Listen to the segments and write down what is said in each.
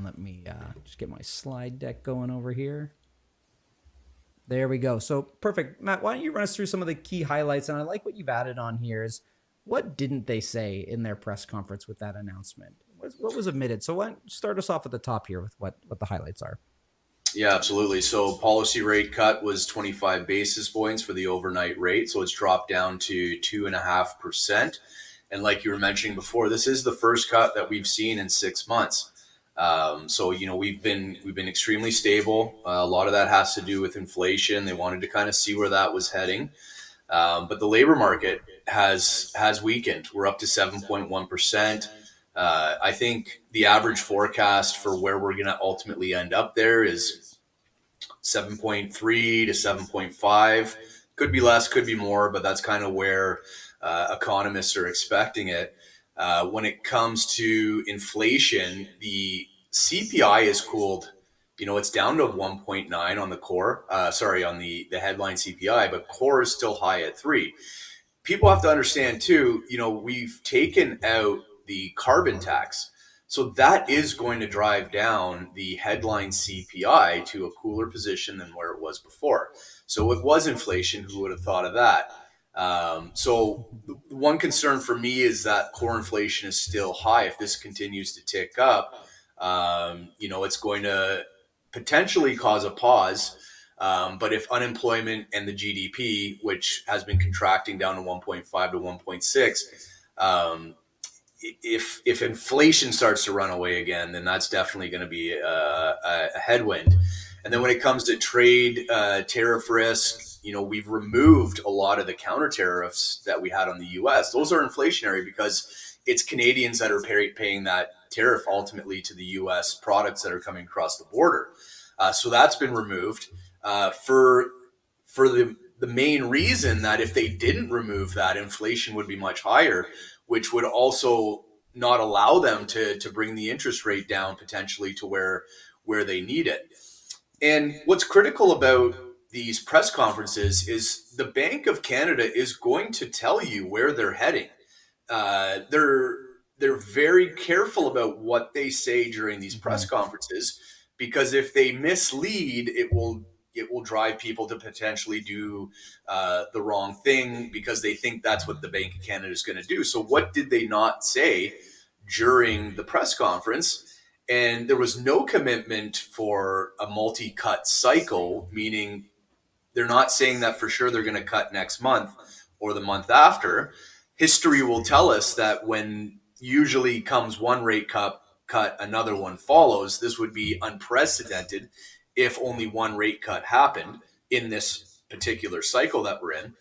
And let me just get my slide deck going over here. There we go. So perfect. Matt, why don't you run us through some of the key highlights? And I like what you've added on here is what didn't they say in their press conference with that announcement? What was omitted? So why don't you start us off at the top here with what the highlights are. Yeah, absolutely. So policy rate cut was 25 basis points for the overnight rate. So it's dropped down to 2.5%. And like you were mentioning before, this is the first cut that we've seen in 6 months. So we've been extremely stable. A lot of that has to do with inflation. They wanted to kind of see where that was heading, but the labor market has weakened. We're up to 7.1%. I think the average forecast for where we're going to ultimately end up there is 7.3 to 7.5. Could be less, could be more, but that's kind of where economists are expecting it. When it comes to inflation, the CPI is cooled. It's down to 1.9 on the core. On the headline CPI, but core is still high at 3. People have to understand too, we've taken out the carbon tax. So that is going to drive down the headline CPI to a cooler position than where it was before. So it was inflation. Who would have thought of that? So one concern for me is that core inflation is still high. If this continues to tick up, it's going to potentially cause a pause. But if unemployment and the GDP, which has been contracting down to 1.5 to 1.6, if inflation starts to run away again, then that's definitely going to be a headwind. And then when it comes to trade tariff risk, we've removed a lot of the counter tariffs that we had on the US. Those are inflationary because it's Canadians that are paying that tariff ultimately to the US products that are coming across the border. So that's been removed for the main reason that if they didn't remove that, inflation would be much higher, which would also not allow them to bring the interest rate down potentially to where they need it. And what's critical about these press conferences is the Bank of Canada is going to tell you where they're heading. They're very careful about what they say during these press conferences, because if they mislead, it will drive people to potentially do the wrong thing because they think that's what the Bank of Canada is going to do. So what did they not say during the press conference? And there was no commitment for a multi-cut cycle, meaning they're not saying that for sure they're going to cut next month or the month after. History will tell us that when usually comes one rate cut, another one follows. This would be unprecedented if only one rate cut happened in this particular cycle that we're in.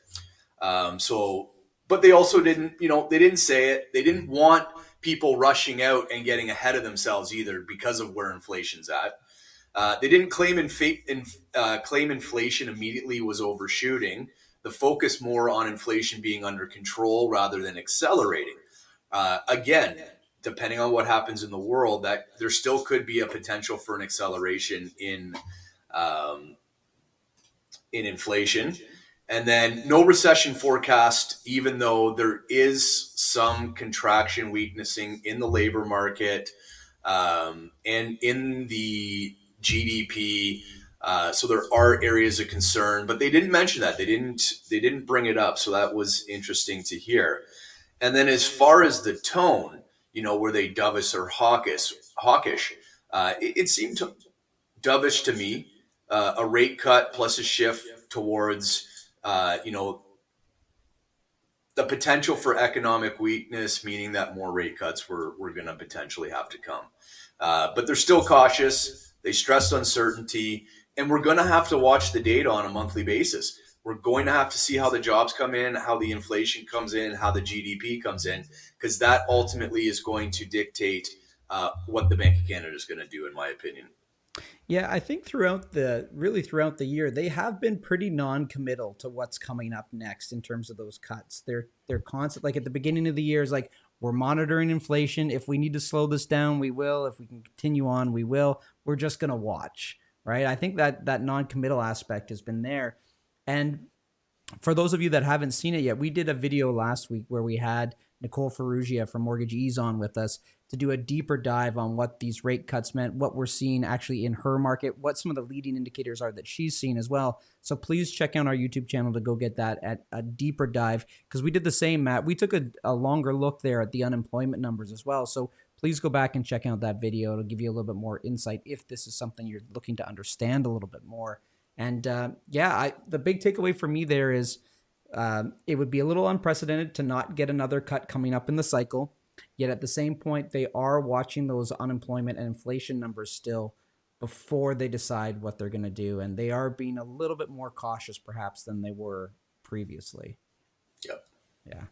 But they also didn't, they didn't say it. They didn't want people rushing out and getting ahead of themselves either because of where inflation's at. They didn't claim inflation immediately was overshooting. The focus more on inflation being under control rather than accelerating. Again, depending on what happens in the world, that there still could be a potential for an acceleration in inflation. And then no recession forecast, even though there is some contraction weaknessing in the labor market and in the GDP. So there are areas of concern, but they didn't mention that. They didn't bring it up. So that was interesting to hear. And then as far as the tone, were they dovish or hawkish? It seemed dovish to me. A rate cut plus a shift towards the potential for economic weakness, meaning that more rate cuts were going to potentially have to come. But they're still cautious. They stressed uncertainty, and we're going to have to watch the data on a monthly basis. We're going to have to see how the jobs come in, how the inflation comes in, how the GDP comes in, because that ultimately is going to dictate what the Bank of Canada is going to do, in my opinion. Yeah, I think throughout the year, they have been pretty non-committal to what's coming up next in terms of those cuts. They're constant. Like at the beginning of the year, is like, we're monitoring inflation. If we need to slow this down, we will. If we can continue on, we will. We're just going to watch, right? I think that non-committal aspect has been there. And for those of you that haven't seen it yet, we did a video last week where we had Nicole Ferrugia from Mortgage Ease on with us to do a deeper dive on what these rate cuts meant, what we're seeing actually in her market, what some of the leading indicators are that she's seen as well. So please check out our YouTube channel to go get that at a deeper dive, because we did the same, Matt. We took a longer look there at the unemployment numbers as well. So please go back and check out that video. It'll give you a little bit more insight if this is something you're looking to understand a little bit more. And the big takeaway for me there is it would be a little unprecedented to not get another cut coming up in the cycle. Yet at the same point, they are watching those unemployment and inflation numbers still before they decide what they're going to do. And they are being a little bit more cautious perhaps than they were previously. Yep. Yeah.